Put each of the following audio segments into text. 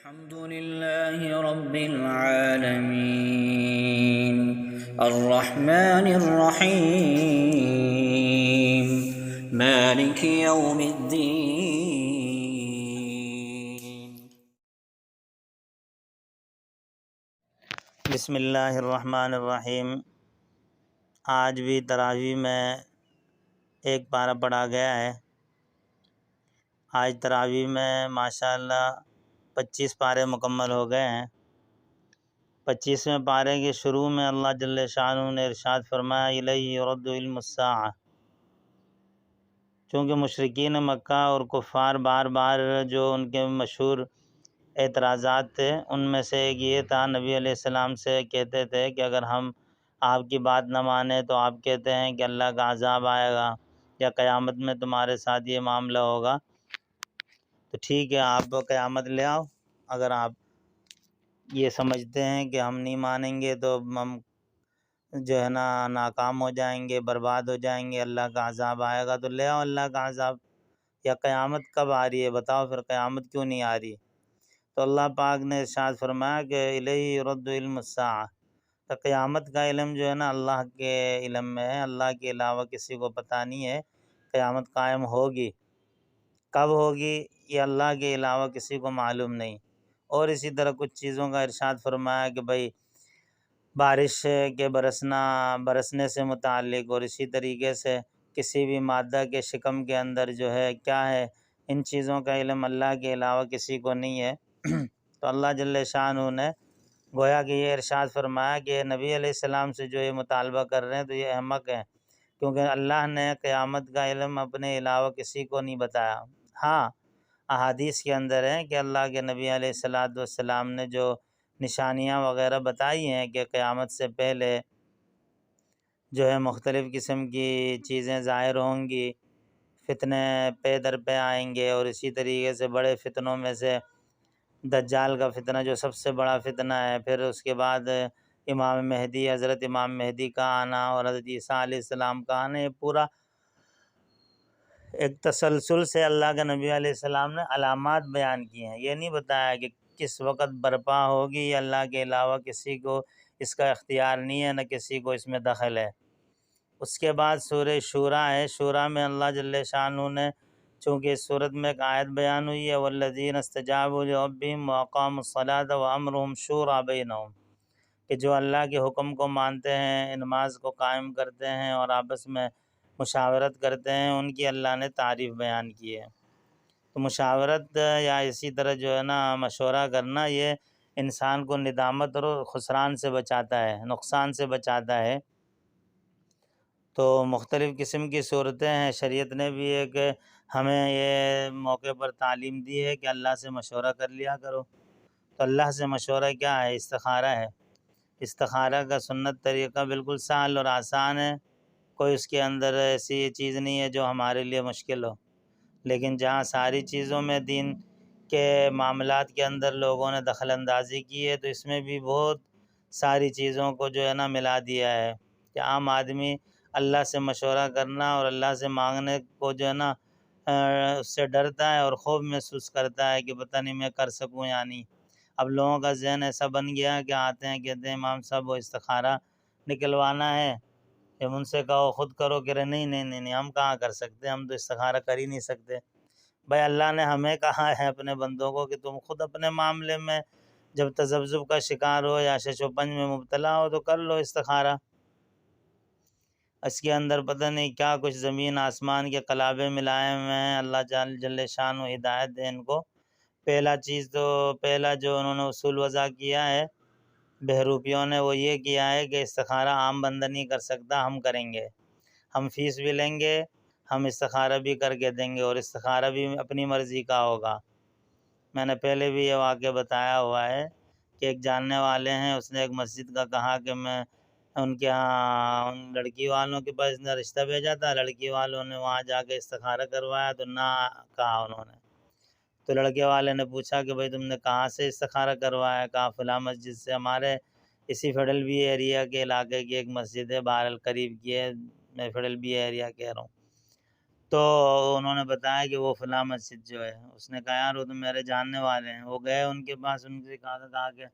الحمد لله رب العالمين الرحمن الرحيم مالك يوم الدين بسم اللہ الرحمن الرحیم۔ آج بھی تراویح میں ایک پارہ پڑھا گیا ہے۔ آج تراویح میں ماشاءاللہ 25 پارے مکمل ہو گئے ہیں۔ 25ویں پارے کے شروع میں اللہ جل شانہ نے ارشاد فرمایا الیہ یرد علم الساعہ۔ چونکہ مشرکین مکہ اور کفار بار بار جو ان کے مشہور اعتراضات تھے ان میں سے ایک یہ تھا، نبی علیہ السلام سے کہتے تھے کہ اگر ہم آپ کی بات نہ مانیں تو آپ کہتے ہیں کہ اللہ کا عذاب آئے گا یا قیامت میں تمہارے ساتھ یہ معاملہ ہوگا، تو ٹھیک ہے آپ قیامت لے آؤ، اگر آپ یہ سمجھتے ہیں کہ ہم نہیں مانیں گے تو ہم جو ہے نا ناکام ہو جائیں گے، برباد ہو جائیں گے، اللہ کا عذاب آئے گا، تو لے آؤ اللہ کا عذاب، یا قیامت کب آ رہی ہے بتاؤ، پھر قیامت کیوں نہیں آ رہی؟ تو اللہ پاک نے ارشاد فرمایا کہ الیہ یرد علم الساعہ، تو قیامت کا علم جو ہے نا اللہ کے علم میں ہے، اللہ کے علاوہ کسی کو پتہ نہیں ہے قیامت قائم ہوگی، کب ہوگی یہ اللہ کے علاوہ کسی کو معلوم نہیں۔ اور اسی طرح کچھ چیزوں کا ارشاد فرمایا کہ بھئی بارش کے برسنے سے متعلق، اور اسی طریقے سے کسی بھی مادہ کے شکم کے اندر جو ہے کیا ہے، ان چیزوں کا علم اللہ کے علاوہ کسی کو نہیں ہے۔ تو اللہ جل شانہ نے گویا کہ یہ ارشاد فرمایا کہ نبی علیہ السلام سے جو یہ مطالبہ کر رہے ہیں تو یہ احمق ہیں، کیونکہ اللہ نے قیامت کا علم اپنے علاوہ کسی کو نہیں بتایا۔ ہاں احادیث کے اندر ہے کہ اللہ کے نبی علیہ السلام نے جو نشانیاں وغیرہ بتائی ہیں کہ قیامت سے پہلے جو ہے مختلف قسم کی چیزیں ظاہر ہوں گی، فتنے پے در پہ آئیں گے، اور اسی طریقے سے بڑے فتنوں میں سے دجال کا فتنہ جو سب سے بڑا فتنہ ہے، پھر اس کے بعد امام مہدی، حضرت امام مہدی کا آنا اور حضرت عیسیٰ علیہ السلام کا آنا، یہ پورا ایک تسلسل سے اللہ کے نبی علیہ السلام نے علامات بیان کی ہیں۔ یہ نہیں بتایا کہ کس وقت برپا ہوگی، یہ اللہ کے علاوہ کسی کو اس کا اختیار نہیں ہے، نہ کسی کو اس میں دخل ہے۔ اس کے بعد سورہ شورا ہے، شورا میں اللہ جل شانہ نے چونکہ اس صورت میں ایک آیت بیان ہوئی ہے والذین استجابوا لربہم واقاموا الصلاۃ وامرهم شورى بینہم، کہ جو اللہ کے حکم کو مانتے ہیں، نماز کو قائم کرتے ہیں اور آپس میں مشاورت کرتے ہیں، ان کی اللہ نے تعریف بیان کی ہے۔ تو مشاورت یا اسی طرح جو ہے نا مشورہ کرنا، یہ انسان کو ندامت اور خسران سے بچاتا ہے، نقصان سے بچاتا ہے۔ تو مختلف قسم کی صورتیں ہیں، شریعت نے بھی ایک ہمیں یہ موقع پر تعلیم دی ہے کہ اللہ سے مشورہ کر لیا کرو۔ تو اللہ سے مشورہ کیا ہے؟ استخارہ ہے۔ استخارہ کا سنت طریقہ بالکل سہل اور آسان ہے، کوئی اس کے اندر ایسی چیز نہیں ہے جو ہمارے لیے مشکل ہو، لیکن جہاں ساری چیزوں میں دین کے معاملات کے اندر لوگوں نے دخل اندازی کی ہے، تو اس میں بھی بہت ساری چیزوں کو جو ہے نا ملا دیا ہے کہ عام آدمی اللہ سے مشورہ کرنا اور اللہ سے مانگنے کو جو ہے نا اس سے ڈرتا ہے اور خوف محسوس کرتا ہے کہ پتہ نہیں میں کر سکوں یا نہیں۔ اب لوگوں کا ذہن ایسا بن گیا کہ آتے ہیں کہتے ہیں امام صاحب وہ استخارہ نکلوانا ہے، جب ان سے کہو خود کرو، کہ رہے نہیں نہیں نہیں نہیں ہم کہاں کر سکتے، ہم تو استخارہ کر ہی نہیں سکتے۔ بھائی اللہ نے ہمیں کہا ہے اپنے بندوں کو کہ تم خود اپنے معاملے میں جب تذبذب کا شکار ہو یا شش و پنج میں مبتلا ہو تو کر لو استخارہ۔ اس کے اندر پتہ نہیں کیا کچھ زمین آسمان کے قلابے ملائے ہوئے ہیں، اللہ جل شانہ ہدایت دے ان کو۔ پہلا جو انہوں نے اصول وضع کیا ہے بہروپیوں نے، وہ یہ کیا ہے کہ استخارہ عام بندہ نہیں کر سکتا، ہم کریں گے، ہم فیس بھی لیں گے، ہم استخارہ بھی کر کے دیں گے، اور استخارہ بھی اپنی مرضی کا ہوگا۔ میں نے پہلے بھی یہ واقعہ بتایا ہوا ہے کہ ایک جاننے والے ہیں، اس نے ایک مسجد کا کہا کہ میں ان کے ہاں ان لڑکی والوں کے پاس اتنا رشتہ بھیجا تھا، لڑکی والوں نے وہاں جا کے استخارہ کروایا تو نہ کہا انہوں نے۔ تو لڑکے والے نے پوچھا کہ بھئی تم نے کہاں سے استخارہ کروایا؟ کہا فلاں مسجد سے، ہمارے اسی فیڈل بی ایریا کے علاقے کی ایک مسجد ہے، بہرحال قریب کی ہے، میں فیڈل بی ایریا کہہ رہا ہوں۔ تو انہوں نے بتایا کہ وہ فلاں مسجد جو ہے، اس نے کہا یار وہ تو میرے جاننے والے ہیں. وہ گئے ان کے پاس، ان سے کہا کہ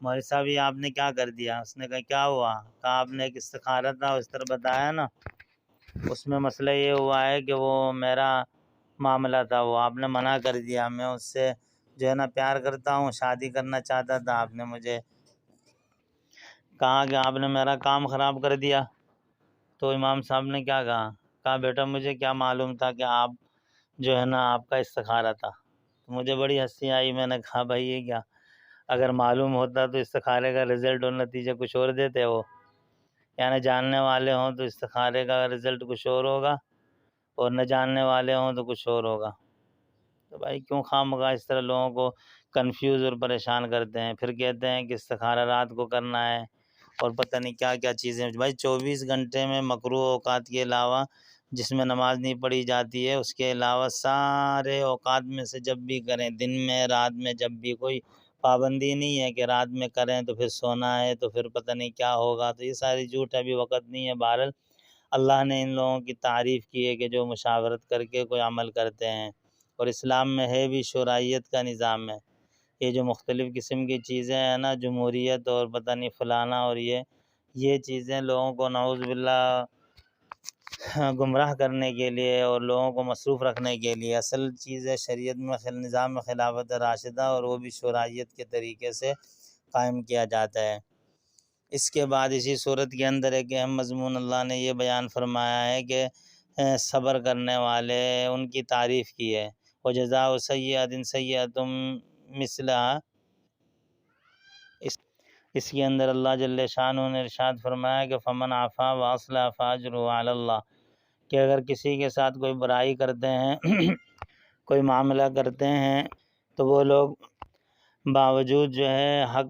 مولوی صاحب یہ آپ نے کیا کر دیا؟ اس نے کہا کیا ہوا؟ کہا آپ نے ایک استخارہ تھا اس طرح بتایا نا، اس میں مسئلہ یہ ہوا ہے کہ وہ میرا معاملہ تھا، وہ آپ نے منع کر دیا. میں اس سے جو ہے نا پیار کرتا ہوں، شادی کرنا چاہتا تھا، آپ نے مجھے کہا کہ آپ نے میرا کام خراب کر دیا. تو امام صاحب نے کیا کہا بیٹا مجھے کیا معلوم تھا کہ آپ جو ہے نا آپ کا استخارہ تھا. تو مجھے بڑی ہنسی آئی. میں نے کہا بھائی یہ کیا، اگر معلوم ہوتا تو استخارے کا رزلٹ اور نتیجہ کچھ اور دیتے وہ، یعنی جاننے والے ہوں تو استخارے کا رزلٹ کچھ اور ہوگا اور نہ جاننے والے ہوں تو کچھ اور ہوگا. تو بھائی کیوں خواہ اس طرح لوگوں کو کنفیوز اور پریشان کرتے ہیں؟ پھر کہتے ہیں کہ استخارہ رات کو کرنا ہے اور پتہ نہیں کیا کیا چیزیں. بھائی 24 گھنٹے میں مکروہ اوقات کے علاوہ جس میں نماز نہیں پڑھی جاتی ہے، اس کے علاوہ سارے اوقات میں سے جب بھی کریں، دن میں رات میں جب بھی، کوئی پابندی نہیں ہے کہ رات میں کریں تو پھر سونا ہے تو پھر پتہ نہیں کیا ہوگا. تو یہ ساری جھوٹ ہے، ابھی وقت نہیں ہے. بہرحال اللہ نے ان لوگوں کی تعریف کی ہے کہ جو مشاورت کر کے کوئی عمل کرتے ہیں، اور اسلام میں ہے بھی شورائیت کا نظام ہے. یہ جو مختلف قسم کی چیزیں ہیں نا، جمہوریت اور پتہ نہیں فلانا، اور یہ چیزیں لوگوں کو نعوذ باللہ گمراہ کرنے کے لیے اور لوگوں کو مصروف رکھنے کے لیے. اصل چیز ہے شریعت میں نظام میں خلافت راشدہ، اور وہ بھی شورائیت کے طریقے سے قائم کیا جاتا ہے. اس کے بعد اسی صورت کے اندر ایک اہم مضمون اللہ نے یہ بیان فرمایا ہے کہ صبر کرنے والے ان کی تعریف کی ہے. وجزاء سیئۃ سیئۃ مثلہا. اس کے اندر اللہ جل شانہ نے ارشاد فرمایا کہ فمن عفا واصلح فاجرہ علی اللہ، کہ اگر کسی کے ساتھ کوئی برائی کرتے ہیں کوئی معاملہ کرتے ہیں تو وہ لوگ باوجود جو ہے حق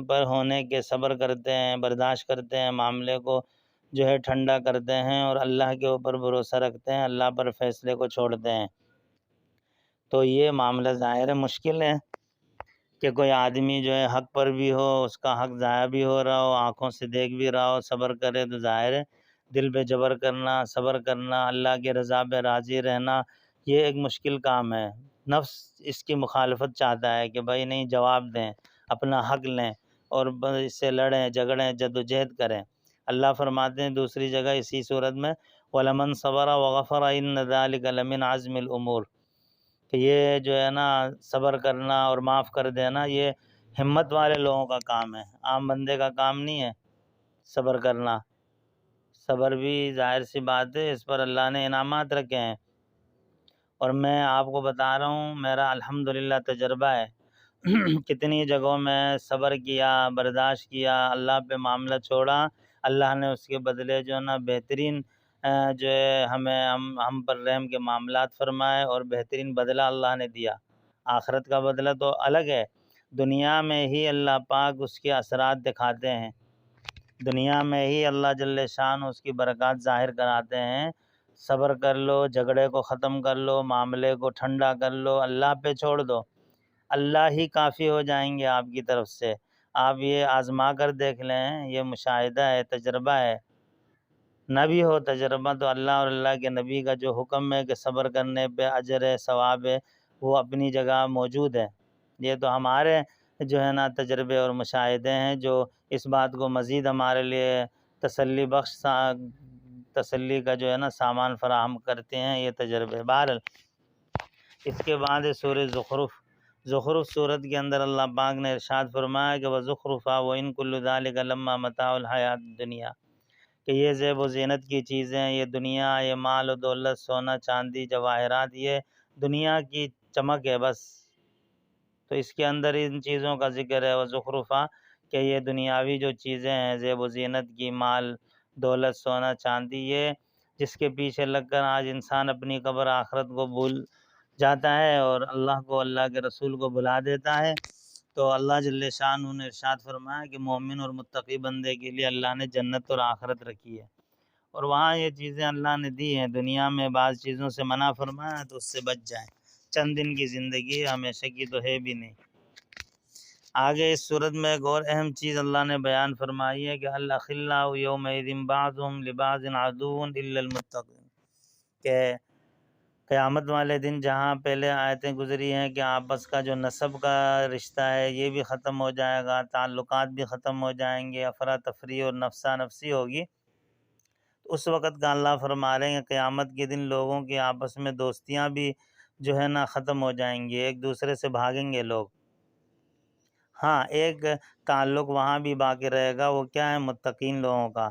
پر ہونے کے صبر کرتے ہیں، برداشت کرتے ہیں، معاملے کو جو ہے ٹھنڈا کرتے ہیں اور اللہ کے اوپر بھروسہ رکھتے ہیں، اللہ پر فیصلے کو چھوڑتے ہیں. تو یہ معاملہ ظاہر مشکل ہے کہ کوئی آدمی جو ہے حق پر بھی ہو، اس کا حق ضائع بھی ہو رہا ہو، آنکھوں سے دیکھ بھی رہا ہو، صبر کرے. تو ظاہر ہے دل پہ جبر کرنا، صبر کرنا، اللہ کے رضا پہ راضی رہنا، یہ ایک مشکل کام ہے. نفس اس کی مخالفت چاہتا ہے کہ بھائی نہیں، جواب دیں، اپنا حق لیں اور اس سے لڑیں، جھگڑیں، جدوجہد کریں. اللہ فرماتے ہیں دوسری جگہ اسی صورت میں وَلَمَنْ صَبَرَ وَغَفَرَ إِنَّ ذَلِكَ لَمِنْ عَزْمِ الْأُمُورِ، کہ یہ جو ہے نا صبر کرنا اور معاف کر دینا یہ ہمت والے لوگوں کا کام ہے، عام بندے کا کام نہیں ہے صبر کرنا. صبر بھی ظاہر سی بات ہے اس پر اللہ نے انعامات رکھے ہیں، اور میں آپ کو بتا رہا ہوں میرا الحمدللہ تجربہ ہے. کتنی جگہوں میں صبر کیا، برداشت کیا، اللہ پہ معاملہ چھوڑا، اللہ نے اس کے بدلے جو ہے نا بہترین جو ہے ہم پر رحم کے معاملات فرمائے اور بہترین بدلہ اللہ نے دیا. آخرت کا بدلہ تو الگ ہے، دنیا میں ہی اللہ پاک اس کے اثرات دکھاتے ہیں، دنیا میں ہی اللہ جل شان اس کی برکات ظاہر کراتے ہیں. صبر کر لو، جھگڑے کو ختم کر لو، معاملے کو ٹھنڈا کر لو، اللہ پہ چھوڑ دو، اللہ ہی کافی ہو جائیں گے آپ کی طرف سے. آپ یہ آزما کر دیکھ لیں، یہ مشاہدہ ہے، تجربہ ہے. نہ بھی ہو تجربہ تو اللہ اور اللہ کے نبی کا جو حکم ہے کہ صبر کرنے پہ اجر ہے، ثواب ہے، وہ اپنی جگہ موجود ہے. یہ تو ہمارے جو ہے نا تجربے اور مشاہدے ہیں جو اس بات کو مزید ہمارے لیے تسلی کا جو ہے نا سامان فراہم کرتے ہیں یہ تجربے. بہرحال اس کے بعد سورہ زخرف صورت کے اندر اللہ پاک نے ارشاد فرمایا کہ وَزُخْرُفَا وَإِن كُلُّ ذَلِكَ لَمَّا مَتَاعُ الْحَيَاةِ الدُّنْيَا، کہ یہ زیب و زینت کی چیزیں، یہ دنیا، یہ مال و دولت، سونا چاندی، جواہرات، یہ دنیا کی چمک ہے بس. تو اس کے اندر ان چیزوں کا ذکر ہے وزخرفا، کہ یہ دنیاوی جو چیزیں ہیں زیب و زینت کی، مال دولت، سونا چاندی، یہ جس کے پیچھے لگ کر آج انسان اپنی قبر آخرت کو بھول جاتا ہے اور اللہ کو، اللہ کے رسول کو بھلا دیتا ہے. تو اللہ جل شانہ نے ارشاد فرمایا کہ مومن اور متقی بندے کے لیے اللہ نے جنت اور آخرت رکھی ہے، اور وہاں یہ چیزیں اللہ نے دی ہیں. دنیا میں بعض چیزوں سے منع فرمایا ہے تو اس سے بچ جائیں، چند دن کی زندگی، ہمیشہ کی تو ہے بھی نہیں. آگے اس صورت میں ایک اور اہم چیز اللہ نے بیان فرمائی ہے کہ الاخلاء یومئذ بعضهم لبعض عدو الا المتقین، کہ قیامت والے دن جہاں پہلے آیتیں گزری ہیں کہ آپس کا جو نسب کا رشتہ ہے یہ بھی ختم ہو جائے گا، تعلقات بھی ختم ہو جائیں گے، افراتفری اور نفسا نفسی ہوگی، اس وقت کا اللہ فرما رہے ہیں کہ قیامت کے دن لوگوں کی آپس میں دوستیاں بھی جو ہے نا ختم ہو جائیں گی، ایک دوسرے سے بھاگیں گے لوگ۔ ہاں ایک تعلق وہاں بھی باقی رہے گا، وہ کیا ہے؟ متقین لوگوں کا۔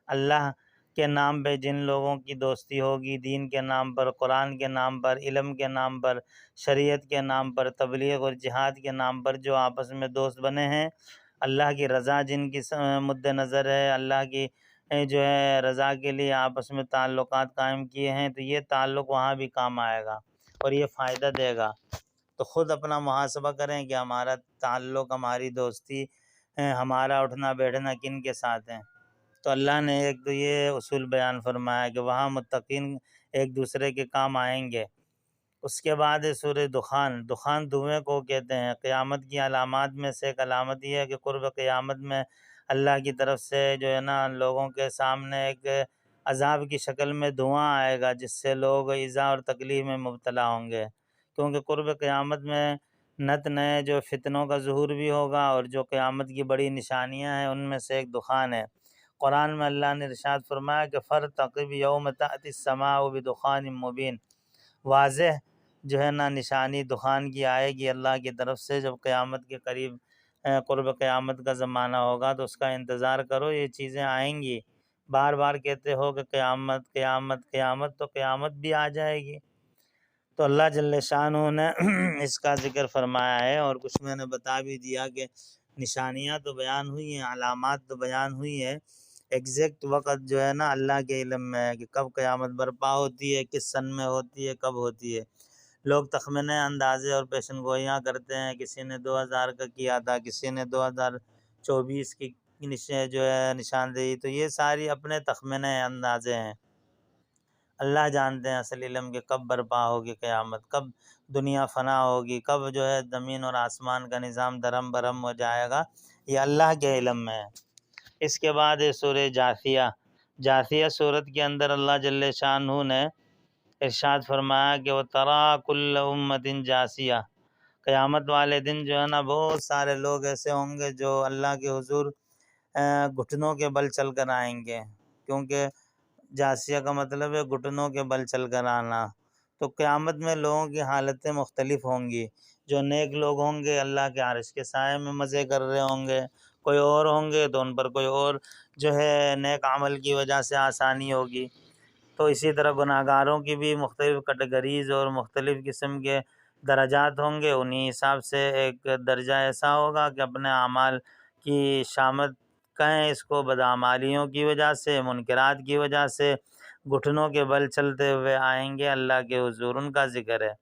اللہ کے نام پہ جن لوگوں کی دوستی ہوگی، دین کے نام پر، قرآن کے نام پر، علم کے نام پر، شریعت کے نام پر، تبلیغ اور جہاد کے نام پر جو آپس میں دوست بنے ہیں، اللہ کی رضا جن کی مد نظر ہے، اللہ کی جو ہے رضا کے لیے آپس میں تعلقات قائم کیے ہیں، تو یہ تعلق وہاں بھی کام آئے گا اور یہ فائدہ دے گا۔ تو خود اپنا محاسبہ کریں کہ ہمارا تعلق، ہماری دوستی، ہمارا اٹھنا بیٹھنا کن کے ساتھ ہیں۔ تو اللہ نے ایک تو یہ اصول بیان فرمایا کہ وہاں متقین ایک دوسرے کے کام آئیں گے۔ اس کے بعد سورہ دخان، دخان دھوئیں کو کہتے ہیں۔ قیامت کی علامات میں سے ایک علامت یہ ہے کہ قرب قیامت میں اللہ کی طرف سے جو ہے نا لوگوں کے سامنے ایک عذاب کی شکل میں دھواں آئے گا، جس سے لوگ ایذا اور تکلیف میں مبتلا ہوں گے، کیونکہ قرب قیامت میں نت نئے جو فتنوں کا ظہور بھی ہوگا، اور جو قیامت کی بڑی نشانیاں ہیں ان میں سے ایک دخان ہے۔ قرآن میں اللہ نے ارشاد فرمایا کہ فَارْتَقِبْ يَوْمَ تَأْتِي السَّمَاءُ بِدُخَانٍ مُّبِينٍ، واضح جو ہے نا نشانی دخان کی آئے گی اللہ کی طرف سے جب قیامت کے قریب قرب قیامت کا زمانہ ہوگا، تو اس کا انتظار کرو، یہ چیزیں آئیں گی۔ بار بار کہتے ہو کہ قیامت قیامت قیامت، تو قیامت بھی آ جائے گی۔ تو اللہ جل شانہ نے اس کا ذکر فرمایا ہے، اور کچھ میں نے بتا بھی دیا کہ نشانیاں تو بیان ہوئی ہیں، علامات تو بیان ہوئی ہیں، ایگزیکٹ وقت جو ہے نا اللہ کے علم میں ہے کہ کب قیامت برپا ہوتی ہے، کس سن میں ہوتی ہے، کب ہوتی ہے۔ لوگ تخمینے، اندازے اور پیشن گوئیاں کرتے ہیں، کسی نے 2000 کا کیا تھا، کسی نے 2024 کی جو ہے نشاندہی، تو یہ ساری اپنے تخمینے اندازے ہیں۔ اللہ جانتے ہیں اصل علم کہ کب برپا ہوگی قیامت، کب دنیا فنا ہوگی، کب جو ہے زمین اور آسمان کا نظام درہم برہم ہو جائے گا، یہ اللہ کے علم میں ہے۔ اس کے بعد سورہ جاثیہ، جاثیہ صورت کے اندر اللہ جل شانہ نے ارشاد فرمایا کہ وَتَرَىٰ كُلَّ أُمَّةٍ جَاثِیَةٍ، قیامت والے دن جو ہے نا بہت سارے لوگ ایسے ہوں گے جو اللہ کے حضور گھٹنوں کے بل چل کر آئیں گے، کیونکہ جاثیہ کا مطلب ہے گھٹنوں کے بل چل کر آنا۔ تو قیامت میں لوگوں کی حالتیں مختلف ہوں گی، جو نیک لوگ ہوں گے اللہ کے عرش کے سائے میں مزے کر رہے ہوں گے، کوئی اور ہوں گے تو ان پر کوئی اور جو ہے نیک عمل کی وجہ سے آسانی ہوگی۔ تو اسی طرح گناہ گاروں کی بھی مختلف کیٹیگریز اور مختلف قسم کے درجات ہوں گے، انہی حساب سے ایک درجہ ایسا ہوگا کہ اپنے اعمال کی شامت کہیں اس کو بدعمالیوں کی وجہ سے، منکرات کی وجہ سے گھٹنوں کے بل چلتے ہوئے آئیں گے اللہ کے حضور، ان کا ذکر ہے۔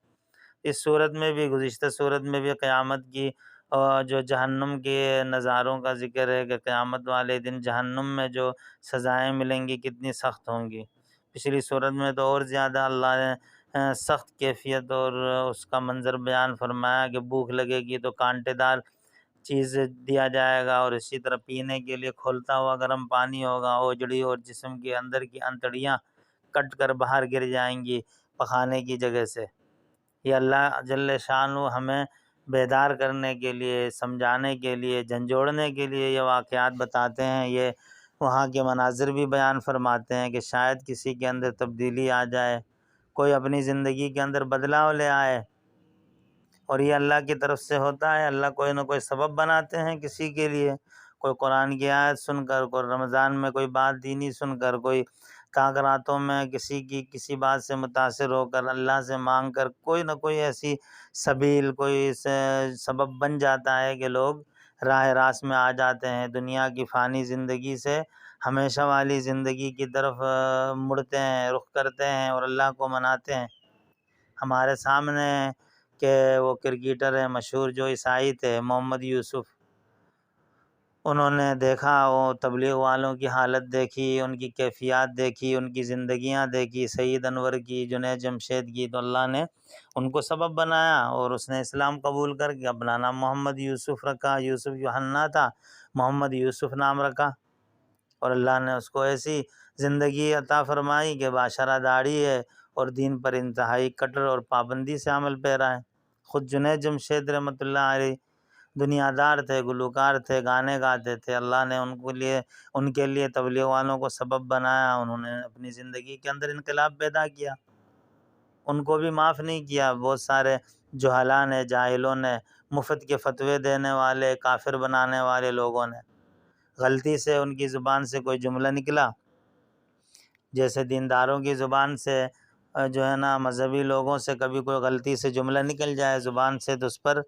اس صورت میں بھی، گزشتہ صورت میں بھی قیامت کی جو جہنم کے نظاروں کا ذکر ہے کہ قیامت والے دن جہنم میں جو سزائیں ملیں گی کتنی سخت ہوں گی۔ پچھلی صورت میں تو اور زیادہ اللہ نے سخت کیفیت اور اس کا منظر بیان فرمایا کہ بھوک لگے گی تو کانٹے دار چیز دیا جائے گا، اور اسی طرح پینے کے لیے کھولتا ہوا گرم پانی ہوگا، اوجڑی اور جسم کے اندر کی انتڑیاں کٹ کر باہر گر جائیں گی پخانے کی جگہ سے۔ یہ اللہ جل شانہ ہمیں بیدار کرنے کے لیے، سمجھانے کے لیے، جھنجھوڑنے کے لیے یہ واقعات بتاتے ہیں، یہ وہاں کے مناظر بھی بیان فرماتے ہیں کہ شاید کسی کے اندر تبدیلی آ جائے، کوئی اپنی زندگی کے اندر بدلاؤ لے آئے، اور یہ اللہ کی طرف سے ہوتا ہے۔ اللہ کوئی نہ کوئی سبب بناتے ہیں کسی کے لیے، کوئی قرآن کی آیت سن کر، کوئی رمضان میں کوئی بات دینی سن کر، کوئی کاغراتوں میں کسی بات سے متاثر ہو کر اللہ سے مانگ کر، کوئی نہ کوئی ایسی سبیل، کوئی سبب بن جاتا ہے کہ لوگ راہ راست میں آ جاتے ہیں، دنیا کی فانی زندگی سے ہمیشہ والی زندگی کی طرف مڑتے ہیں، رخ کرتے ہیں اور اللہ کو مناتے ہیں۔ ہمارے سامنے کہ وہ کرکٹر ہیں مشہور جو عیسائی تھے، محمد یوسف، انہوں نے دیکھا، وہ تبلیغ والوں کی حالت دیکھی، ان کی کیفیات دیکھی، ان کی زندگیاں دیکھی، سید انور کی، جنید جمشید کی، تو اللہ نے ان کو سبب بنایا اور اس نے اسلام قبول کر کے اپنا نام محمد یوسف رکھا۔ یوسف یوحنا تھا، محمد یوسف نام رکھا، اور اللہ نے اس کو ایسی زندگی عطا فرمائی کہ باشرہ داڑھی ہے، اور دین پر انتہائی کٹر اور پابندی سے عمل پیرا ہے۔ خود جنید جمشید رحمۃ اللہ علیہ دنیا دار تھے، گلوکار تھے، گانے گاتے تھے۔ اللہ نے ان کے لیے تبلیغ والوں کو سبب بنایا، انہوں نے اپنی زندگی کے اندر انقلاب پیدا کیا، ان کو بھی معاف نہیں کیا۔ بہت سارے جہلاء نے، جاہلوں نے، مفت کے فتوے دینے والے، کافر بنانے والے لوگوں نے، غلطی سے ان کی زبان سے کوئی جملہ نکلا، جیسے دینداروں کی زبان سے جو ہے نا مذہبی لوگوں سے کبھی کوئی غلطی سے جملہ نکل جائے زبان سے، تو اس پر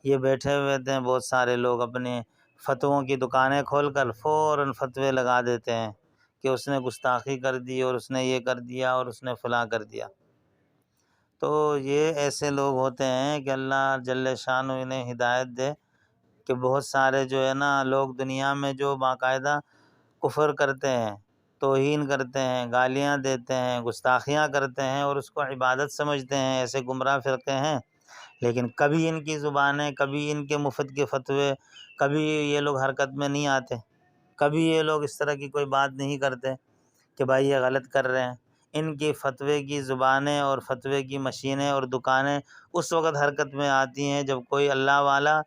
یہ بیٹھے ہوئے تھے بہت سارے لوگ اپنے فتووں کی دکانیں کھول کر فوراً فتوے لگا دیتے ہیں کہ اس نے گستاخی کر دی اور اس نے یہ کر دیا اور اس نے فلاں کر دیا۔ تو یہ ایسے لوگ ہوتے ہیں کہ اللہ جل شانہ انہیں ہدایت دے کہ بہت سارے جو ہے نا لوگ دنیا میں جو باقاعدہ کفر کرتے ہیں، توہین کرتے ہیں، گالیاں دیتے ہیں، گستاخیاں کرتے ہیں اور اس کو عبادت سمجھتے ہیں، ایسے گمراہ فرقے ہیں، لیکن کبھی ان کی زبانیں، کبھی ان کے مفت کے فتوے، کبھی یہ لوگ حرکت میں نہیں آتے، کبھی یہ لوگ اس طرح کی کوئی بات نہیں کرتے کہ بھائی یہ غلط کر رہے ہیں۔ ان کی فتوے کی زبانیں اور فتوے کی مشینیں اور دکانیں اس وقت حرکت میں آتی ہیں جب کوئی اللہ والا،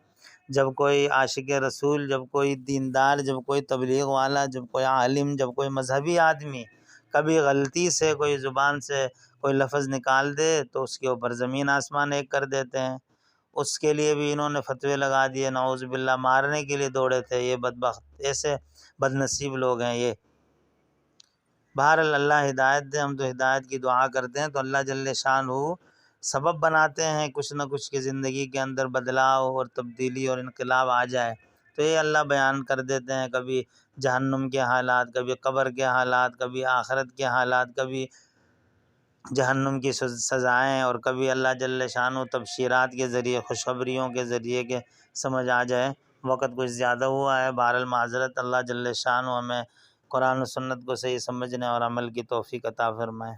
جب کوئی عاشق رسول، جب کوئی دیندار، جب کوئی تبلیغ والا، جب کوئی عالم، جب کوئی مذہبی آدمی کبھی غلطی سے کوئی زبان سے کوئی لفظ نکال دے تو اس کے اوپر زمین آسمان ایک کر دیتے ہیں۔ اس کے لیے بھی انہوں نے فتوے لگا دیے، نعوذ باللہ، مارنے کے لیے دوڑے تھے۔ یہ بدبخت، ایسے بد نصیب لوگ ہیں یہ۔ بہرحال اللہ ہدایت دے، ہم تو ہدایت کی دعا کرتے ہیں، تو اللہ جل شانہ سبب بناتے ہیں کچھ نہ کچھ کی زندگی کے اندر بدلاؤ اور تبدیلی اور انقلاب آ جائے، تو یہ اللہ بیان کر دیتے ہیں، کبھی جہنم کے حالات، کبھی قبر کے حالات، کبھی آخرت کے حالات، کبھی جہنم کی سزائیں، اور کبھی اللہ جل شانہ تبشیرات کے ذریعے، خوشخبریوں کے ذریعے کہ سمجھ آ جائے۔ وقت کچھ زیادہ ہوا ہے، بہرحال معذرت، اللہ جل شانہ ہمیں قرآن و سنت کو صحیح سمجھنے اور عمل کی توفیق عطا فرمائے۔